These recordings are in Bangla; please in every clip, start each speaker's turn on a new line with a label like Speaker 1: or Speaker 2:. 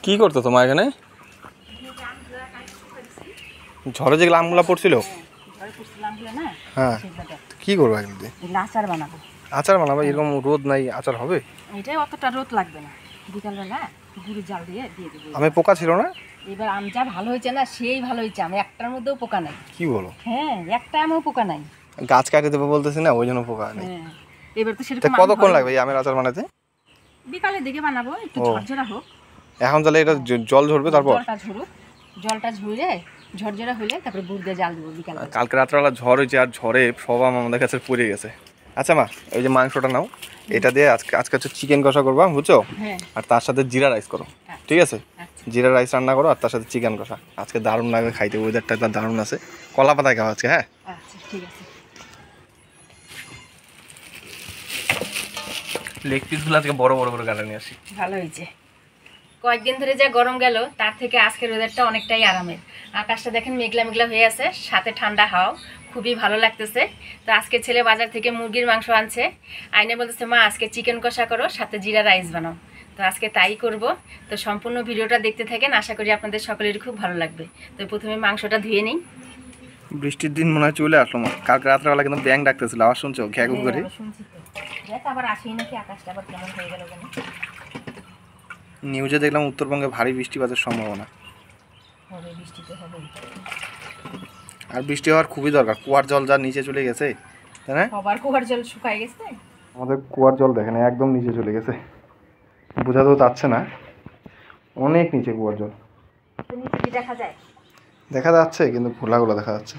Speaker 1: কি করতো তোমার এখানে? ঝড়ে যেগুলো আমগুলো পড়ছিল, হ্যাঁ, কি করবো এমনি?
Speaker 2: আচার বানাবো।
Speaker 1: আচার বানাবো? এরকম রোদ নাই, আচার হবে?
Speaker 2: এটা অতটা রোদ লাগবে না, বিকালবেলা গুঁড়ি জাল দিয়ে দেবো।
Speaker 1: আমি পোকা ছিল না?
Speaker 2: এবার আম যা ভালো হয়েছে না, সেই ভালো হয়েছে। আমি একটার মধ্যেও পোকা নাই।
Speaker 1: কি বলো?
Speaker 2: হ্যাঁ, একটা আমেও পোকা নাই।
Speaker 1: গাছ কাটে দেবো বলতেছি না, ওই জন্য পোকা নেই।
Speaker 2: হ্যাঁ, এবার তো সেরকম
Speaker 1: কতক্ষণ লাগবে এই আমের আচার বানাতে?
Speaker 2: বিকালের দিকে বানাবো, একটু ঝরঝরা হোক।
Speaker 1: এখন তাহলে এটা জল ঝরবে, তারপর
Speaker 2: জলটা ঝরে ঝরঝরা হলে তারপরে গুড় দিয়ে জাল দেবো বিকালে।
Speaker 1: কালকে রাত্রেবেলা ঝড় হয়েছে, আর ঝড়ে সব আম আমাদের কাছে পড়ে গেছে। আচ্ছা মা, এই যে মাংসটা নাও, এটা দিয়ে আজকে হচ্ছে চিকেন কষা করবা, বুঝছো? আর তার সাথে জিরা রাইস করো, ঠিক আছে? জিরা রাইস রান্না করো আর তার সাথে চিকেন কষা। আজকে দারুণ লাগবে খাইতে, ওয়েদারটা একদম দারুণ আছে। কলা পাতায় খাওয়া আজকে, হ্যাঁ?
Speaker 2: আচ্ছা, ঠিক আছে।
Speaker 1: লেগ পিসগুলো আজকে বড় বড় করে কাটা নিয়ে আসি।
Speaker 2: ভালো হয়েছে। কয়েকদিন ধরে যা গরম গেল, তার থেকে আজকের ওয়েদারটা অনেকটাই আরামের। আকাশটা দেখেন মেঘলা মেঘলা হয়ে আছে, সাথে ঠান্ডা হাওয়া, খুবই ভালো লাগতেছে। তো আজকে ছেলে বাজার থেকে মুরগির মাংস আনছে, আইনে বলতেছে মা আজকে চিকেন কষা করো, সাথে জিরা রাইস বানাও। তো আজকে তাই করব। তো সম্পূর্ণ ভিডিওটা দেখতে থাকেন, আশা করি আপনাদের সকলেরই খুব ভালো লাগবে। তো প্রথমে মাংসটা ধুয়ে নিই।
Speaker 1: বৃষ্টির দিন মনে হয় চলে আসলো মা। কালকে রাত্রেবেলা কিন্তু ব্যাং ডাকতেছিল, আবার শুনছো ঘ্যাগু করে?
Speaker 2: শুনছি তো, দেখ আবার আসেই নাকি, আকাশটা আবার কেমন হয়ে গেল কেন।
Speaker 1: নিউজে দেখলাম উত্তরবঙ্গে ভারী বৃষ্টিপাতের সম্ভাবনা।
Speaker 2: হবে, বৃষ্টি তো হবে।
Speaker 1: আর বৃষ্টি হওয়ার খুবই দরকার, কুয়ার জল যা নিচে চলে গেছে, তাই না?
Speaker 2: সবার কুয়ার জল শুকায় গেছে।
Speaker 1: আমাদের কুয়ার জল দেখেন একদম নিচে চলে গেছে, বোঝাতেও যাচ্ছে না, অনেক নিচে কুয়ার জল।
Speaker 2: নিচে কি দেখা যায়?
Speaker 1: দেখা যাচ্ছে, কিন্তু ঘোলাগুলো দেখা যাচ্ছে।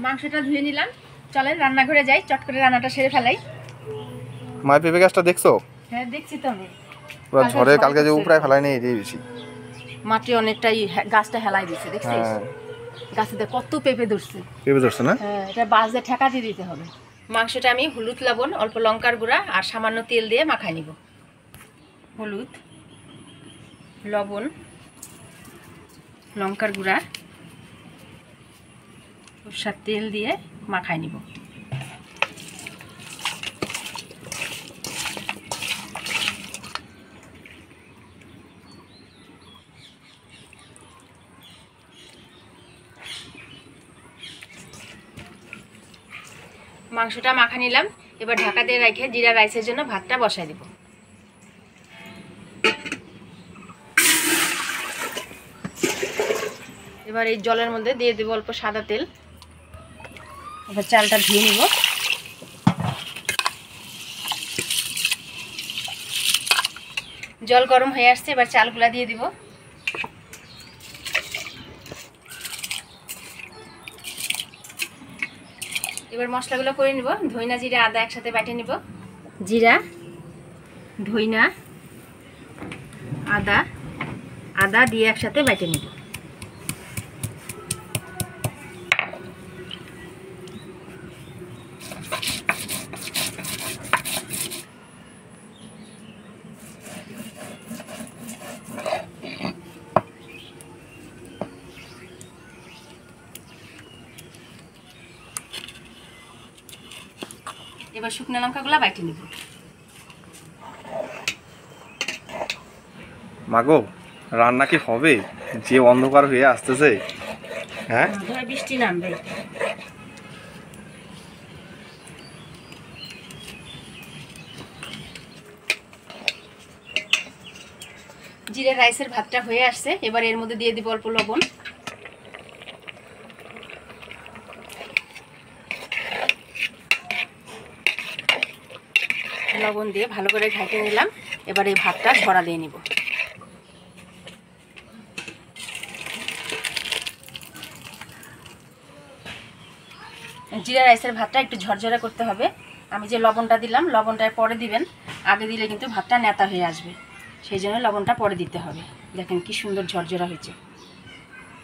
Speaker 2: মাংসটা ধুয়ে নিলাম, চলেন রান্নাঘরে যাই, চট করে রান্নাটা সেরে ফেলাই।
Speaker 1: মায়ের পেঁপে গাছটা দেখছো?
Speaker 2: হ্যাঁ, দেখছি তো আমি।
Speaker 1: পুরো ঝড়ে কালকে যে উপরায় ফেলাই নেই, এটাই বেশি।
Speaker 2: মাটি অনেকটাই গাছটা হেলাই দিচ্ছে, দেখছিস? গাছেতে কত পেঁপে ধরছে।
Speaker 1: পেঁপে ধরছে না?
Speaker 2: হ্যাঁ, এটা বাঁশ দিয়ে ঠেকা দিয়ে দিতে হবে। মাংসটা আমি হলুদ লবণ, অল্প লঙ্কার গুঁড়া আর সামান্য তেল দিয়ে মাখাই নিব। হলুদ, লবণ, লঙ্কার গুঁড়া, সরষের তেল দিয়ে মাখাই নিব। মাংসটা মাখা নিলাম, এবার ঢাকা দিয়ে রেখে জিরা রাইসের জন্য ভাতটা বসাই দেব। এবার এই জলের মধ্যে দিয়ে দেবো অল্প সাদা তেল। এবার চালটা ধুয়ে নিব। জল গরম হয়ে আসছে, এবার চালগুলা দিয়ে দিব। এবার মশলাগুলো করে নিব। ধইনা, জিরা, আদা একসাথে বেটে নিব। জিরা, ধইনা, আদা দিয়ে একসাথে বেটে নিব। এবার শুকনো লঙ্কাগুলো বাইটে নিব।
Speaker 1: মাগো, রান্না কি হবে? যে অন্ধকার হয়ে আসতেছে, হ্যাঁ?
Speaker 2: বৃষ্টি নামবে। জিরা রাইসের ভাতটা হয়ে আসছে, এবার এর মধ্যে দিয়ে দিব অল্প লবণ। লবণ দিয়ে ভালো করে ঘাঁটে নিলাম। এবার এই ভাতটা ঝরা দিয়ে নিব। জিরা রাইসের ভাতটা একটু ঝরঝরা করতে হবে। আমি যে লবণটা দিলাম, লবণটা পরে দিবেন, আগে দিলে কিন্তু ভাতটা নেতা হয়ে আসবে, সেই জন্য লবণটা পরে দিতে হবে। দেখেন কি সুন্দর ঝরঝরা হয়েছে।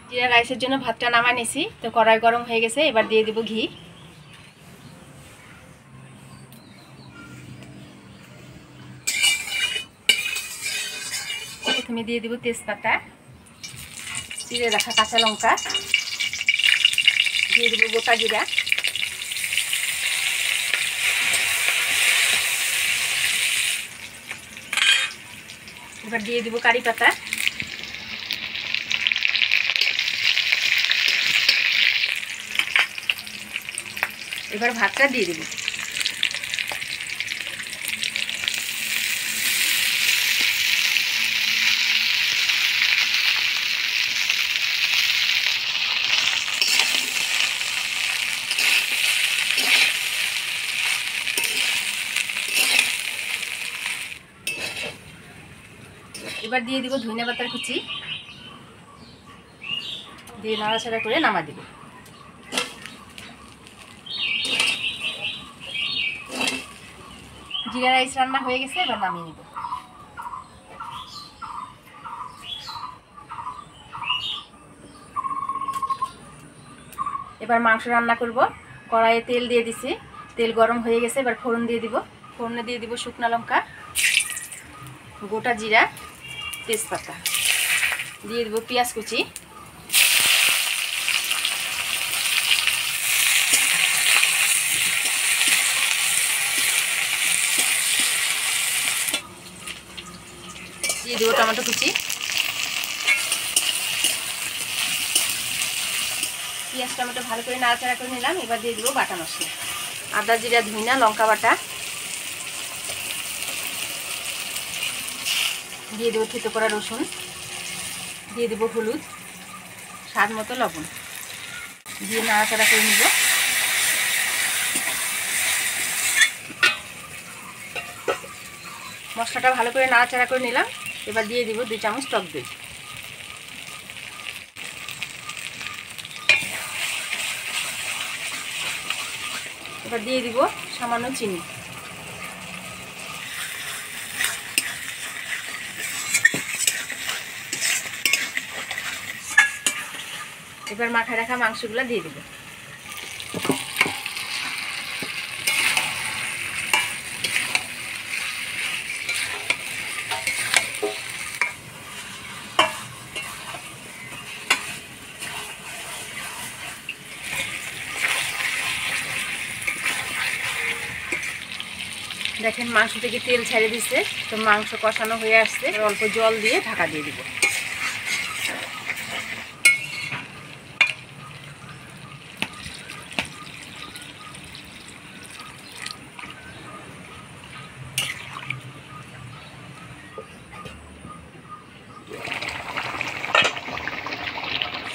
Speaker 2: জিরা রাইসের জন্য ভাতটা নামাই নিছি, তো কড়াই গরম হয়ে গেছে, এবার দিয়ে দেব ঘি। প্রথমে দিয়ে দেব তেজপাতা, চিড়ে রাখা কাঁচা লঙ্কা, দিয়ে দেব গোটা জিরা, এবার দিয়ে দিব কারি পাতা, এবার ভাতটা দিয়ে দিব। এবার দিয়ে দিব ধনিয়া পাতার কুচি, দিয়ে নাড়াচাড়া করে নামা দিব। জিরা রাইস রান্না হয়ে গেছে, এবার নামিয়ে নিব। এবার মাংস রান্না করব। কড়াইয়ে তেল দিয়ে দিছি, তেল গরম হয়ে গেছে। এবার ফোড়ন দিয়ে দিব। ফোড়নে দিয়ে দিব শুকনো লঙ্কা, গোটা জিরা, তেজপাতা, দিয়ে দিব পেঁয়াজ কুচি, দিয়ে দিব টমেটো কুচি। পেঁয়াজ টমেটো ভালো করে নাড়াচাড়া করে নিলাম। এবার দিয়ে দিব বাটা মশলা, আদা জিরা ধনিয়া লঙ্কা বাটা, দিয়ে দেবো থেতো করা রসুন, দিয়ে দেবো হলুদ, স্বাদ মতো লবণ, দিয়ে নাড়াচাড়া করে নিব। মশলাটা ভালো করে নাড়াচাড়া করে নিলাম। এবার দিয়ে দিব 2 চামচ টক দই, এবার দিয়ে দিব সামান্য চিনি, এবার মাখায় রাখা মাংসগুলো দিয়ে দিব। দেখেন মাংস থেকে তেল ছেড়ে দিচ্ছে, তো মাংস কষানো হয়ে আসছে। অল্প জল দিয়ে ঢাকা দিয়ে দিব।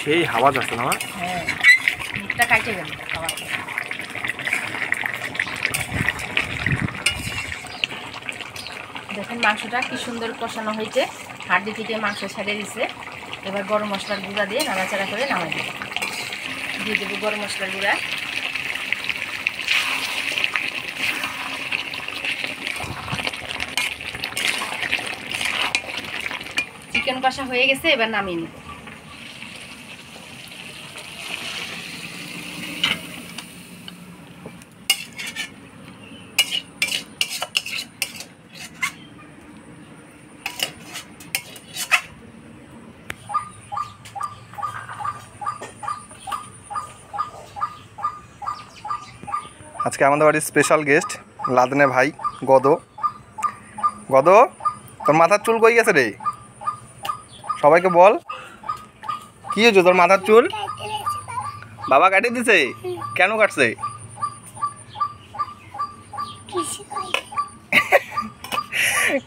Speaker 1: সেই হাওয়া যাচ্ছে না?
Speaker 2: হ্যাঁ, মুখটা কাটে গেল খাওয়া। দেখেন মাংসটা কি সুন্দর কষানো হয়েছে, হাড্ডি থেকে মাংস ছেড়ে দিচ্ছে। এবার গরম মশলার গুঁড়া দিয়ে নাড়াচাড়া করে নামাই দেব। দিয়ে দেবো গরম মশলার গুঁড়া, চিকেন কষা হয়ে গেছে, এবার নামিয়ে নেব।
Speaker 1: আজকে আমাদের বাড়ির স্পেশাল গেস্ট লাদনে ভাই গদ। গদ, তোর মাথার চুল কই গেছে রে? সবাইকে বল, কি হয়েছে তোর মাথার চুল? বাবা কাটিয়ে দিছে? কেন কাটছে?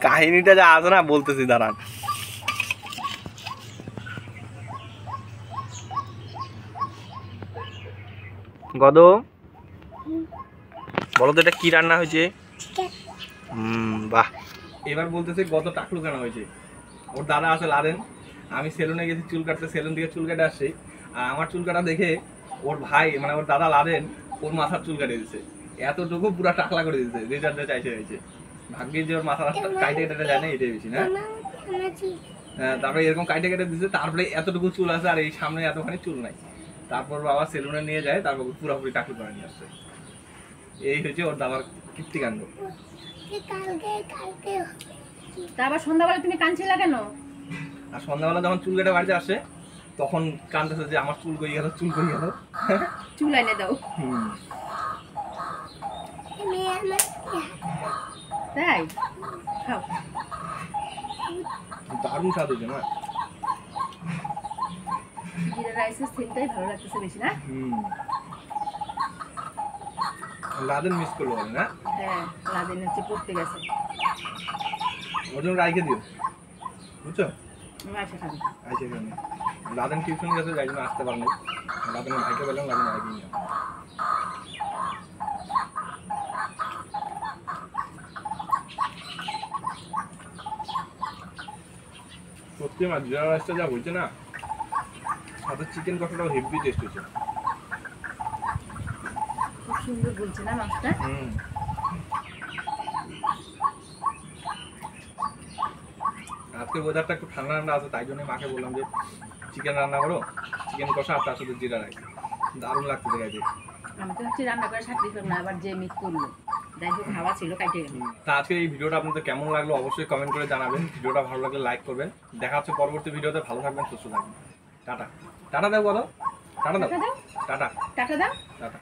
Speaker 1: কাহিনীটা যা আছে না, বলতেছি দাঁড়ান। গদ, বলো তো এটা কি রান্না হয়েছে? বাহ। এবার বলতেছে গত টাকলু কেন হয়েছে। ওর দাদা আছে লাদেন, আমি সেলুনে গেছি চুল কাটতে, সেলুন থেকে চুল কেটে আসছি। আর আমার চুল কাটা দেখে ওর ভাই মানে ওর দাদা লাদেন ওর মাথার চুল কেটে দিচ্ছে, এতটুকু পুরা টাকলা করে দিচ্ছে, রেজাল্টে চাইছে হয়েছে। ভাগ্যে যে ওর মাথা কাইটে কেটে যায় না, এটাই বেশি না। হ্যাঁ, তারপরে এরকম কাইটে কেটে দিচ্ছে, তারপরে এতটুকু চুল আছে আর এই সামনে এতখানি চুল নাই। তারপর বাবা সেলুনে নিয়ে যায়, তারপর পুরোপুরি টাকলু করে নিয়ে আসছে। এই হচ্ছে ওর দাদার কীর্তিকাণ্ড।
Speaker 2: তারপর সন্ধ্যাবেলা তুমি কাঁদছিলে কেন?
Speaker 1: আর সন্ধ্যাবেলা যখন চুল কেটে বাড়িতে আসে তখন কাঁদতেছে যে আমার চুল কই গেল, চুল কই গেল।
Speaker 2: চুল এনে দাও। তাই খাও।
Speaker 1: দারুণ স্বাদ হয়েছে না?
Speaker 2: জিরা রাইসের সেন্টটাই ভালো লাগতেছে বেশি না?
Speaker 1: লাদেন মিস করলো না?
Speaker 2: হ্যাঁ, লাদেন হচ্ছে পড়তে গেছে।
Speaker 1: ওর জন্য রাইখে দিও, বুঝছো?
Speaker 2: আচ্ছা খাবি।
Speaker 1: আইসে এখানে লাদেন টিউশন গেছে, যাই জন্য আসতে পারেনি। লাদেনের ভাইকে বললাম, লাদেন ভাইকে নিয়ে সত্যি আমার জিরা রাইসটা যা হয়েছে না, সাথে চিকেন কষাটাও হেভি টেস্ট হয়েছে।
Speaker 2: খুব সুন্দর বলছে না মাছটা?
Speaker 1: আজকে ওয়েদারটা একটু ঠান্ডা ঠান্ডা আছে, তাই জন্য মাকে বললাম যে চিকেন রান্না করো, চিকেন কষা আর তার সাথে জিরা রাইস। দারুণ লাগতে দেখাইছে।
Speaker 2: আমি তো হচ্ছে রান্না করে থাকতে পারবো না, আবার যে মিট করলো যাই হোক হাওয়া ছিল কাটে গেল।
Speaker 1: তা আজকে এই ভিডিওটা আপনাদের কেমন লাগলো অবশ্যই কমেন্ট করে জানাবেন। ভিডিওটা ভালো লাগলে লাইক করবেন। দেখা হচ্ছে পরবর্তী ভিডিওতে। ভালো থাকবেন, সুস্থ থাকবেন। টাটা। টাটা দাও বলো, টাটা দাও,
Speaker 2: টাটা দাও,
Speaker 1: টাটা
Speaker 2: টাটা দাও।
Speaker 1: টাটা।